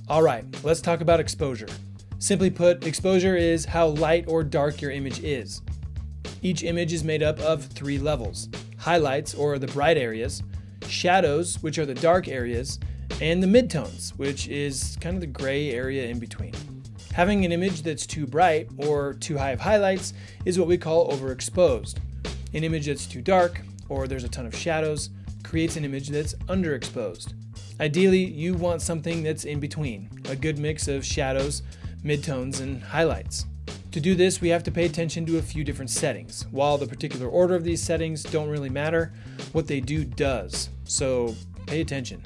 All right, let's talk about exposure. Simply put, exposure is how light or dark your image is. Each image is made up of 3 levels: highlights, or the bright areas, shadows, which are the dark areas, and the midtones, which is kind of the gray area in between. Having an image that's too bright or too high of highlights is what we call overexposed. An image that's too dark, or there's a ton of shadows, creates an image that's underexposed. Ideally, you want something that's in between, a good mix of shadows, midtones, and highlights. To do this, we have to pay attention to a few different settings. While the particular order of these settings don't really matter, what they do does. So pay attention.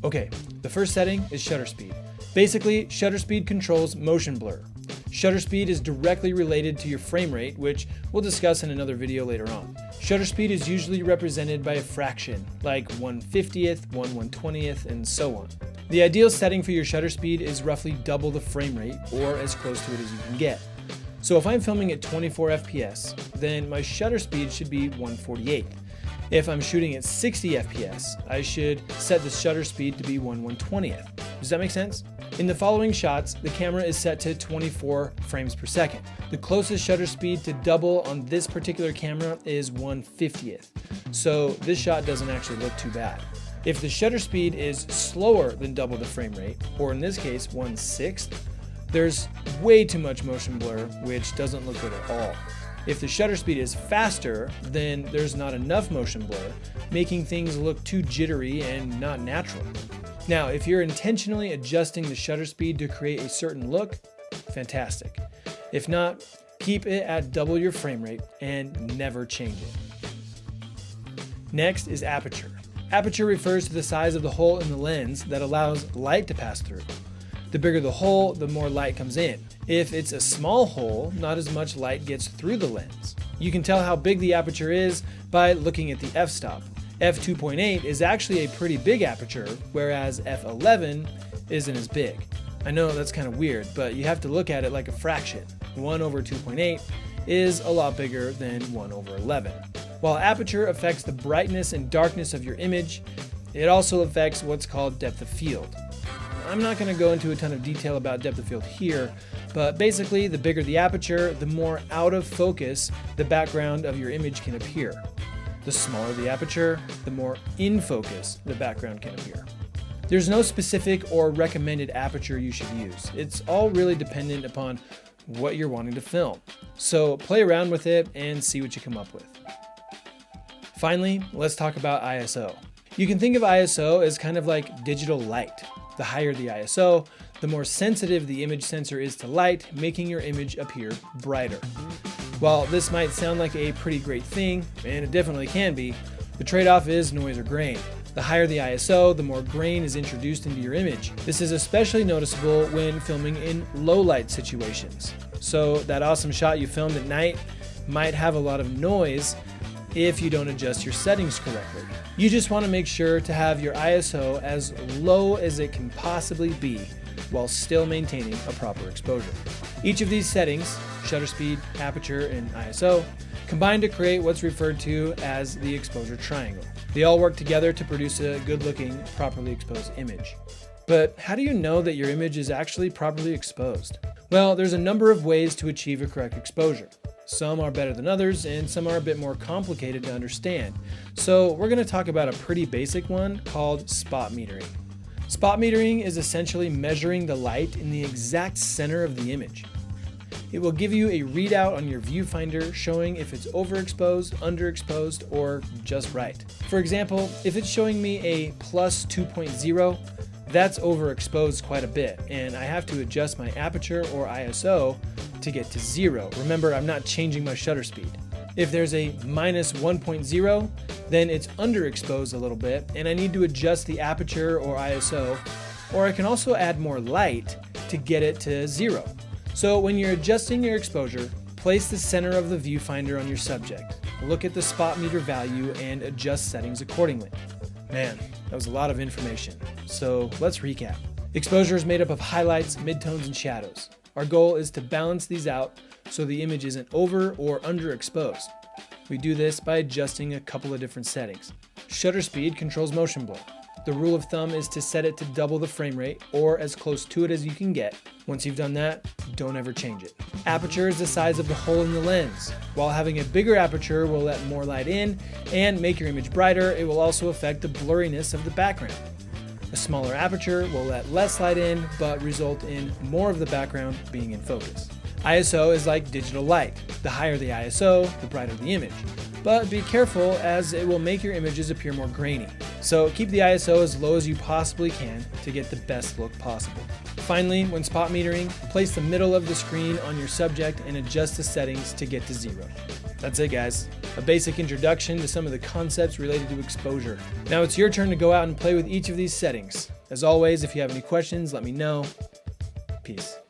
Okay, the first setting is shutter speed. Basically, shutter speed controls motion blur. Shutter speed is directly related to your frame rate, which we'll discuss in another video later on. Shutter speed is usually represented by a fraction, like 1/50th, 1/120th, and so on. The ideal setting for your shutter speed is roughly double the frame rate, or as close to it as you can get. So if I'm filming at 24 FPS, then my shutter speed should be 1/48th. If I'm shooting at 60 FPS, I should set the shutter speed to be 1/120th. Does that make sense? In the following shots, the camera is set to 24 frames per second. The closest shutter speed to double on this particular camera is 1/50th. So this shot doesn't actually look too bad. If the shutter speed is slower than double the frame rate, or in this case 1/6, there's way too much motion blur, which doesn't look good at all. If the shutter speed is faster, then there's not enough motion blur, making things look too jittery and not natural. Now, if you're intentionally adjusting the shutter speed to create a certain look, fantastic. If not, keep it at double your frame rate and never change it. Next is aperture. Aperture refers to the size of the hole in the lens that allows light to pass through. The bigger the hole, the more light comes in. If it's a small hole, not as much light gets through the lens. You can tell how big the aperture is by looking at the f-stop. f2.8 is actually a pretty big aperture, whereas f11 isn't as big. I know that's kind of weird, but you have to look at it like a fraction. 1/2.8 is a lot bigger than 1/11. While aperture affects the brightness and darkness of your image, it also affects what's called depth of field. I'm not going to go into a ton of detail about depth of field here, but basically the bigger the aperture, the more out of focus the background of your image can appear. The smaller the aperture, the more in focus the background can appear. There's no specific or recommended aperture you should use. It's all really dependent upon what you're wanting to film. So play around with it and see what you come up with. Finally, let's talk about ISO. You can think of ISO as kind of like digital light. The higher the ISO, the more sensitive the image sensor is to light, making your image appear brighter. While this might sound like a pretty great thing, and it definitely can be, the trade-off is noise or grain. The higher the ISO, the more grain is introduced into your image. This is especially noticeable when filming in low light situations. So that awesome shot you filmed at night might have a lot of noise if you don't adjust your settings correctly. You just want to make sure to have your ISO as low as it can possibly be while still maintaining a proper exposure. Each of these settings, shutter speed, aperture, and ISO, combine to create what's referred to as the exposure triangle. They all work together to produce a good-looking, properly exposed image. But how do you know that your image is actually properly exposed? Well, there's a number of ways to achieve a correct exposure. Some are better than others, and some are a bit more complicated to understand. So we're going to talk about a pretty basic one called spot metering. Spot metering is essentially measuring the light in the exact center of the image. It will give you a readout on your viewfinder showing if it's overexposed, underexposed, or just right. For example, if it's showing me a plus 2.0, that's overexposed quite a bit, and I have to adjust my aperture or ISO to get to 0. Remember, I'm not changing my shutter speed. If there's a minus 1.0, then it's underexposed a little bit, and I need to adjust the aperture or ISO, or I can also add more light to get it to 0. So when you're adjusting your exposure, place the center of the viewfinder on your subject. Look at the spot meter value and adjust settings accordingly. Man, that was a lot of information. So let's recap. Exposure is made up of highlights, midtones, and shadows. Our goal is to balance these out so the image isn't over or underexposed. We do this by adjusting a couple of different settings. Shutter speed controls motion blur. The rule of thumb is to set it to double the frame rate or as close to it as you can get. Once you've done that, don't ever change it. Aperture is the size of the hole in the lens. While having a bigger aperture will let more light in and make your image brighter, it will also affect the blurriness of the background. A smaller aperture will let less light in, but result in more of the background being in focus. ISO is like digital light. The higher the ISO, the brighter the image. But be careful, as it will make your images appear more grainy. So keep the ISO as low as you possibly can to get the best look possible. Finally, when spot metering, place the middle of the screen on your subject and adjust the settings to get to 0. That's it, guys. A basic introduction to some of the concepts related to exposure. Now it's your turn to go out and play with each of these settings. As always, if you have any questions, let me know. Peace.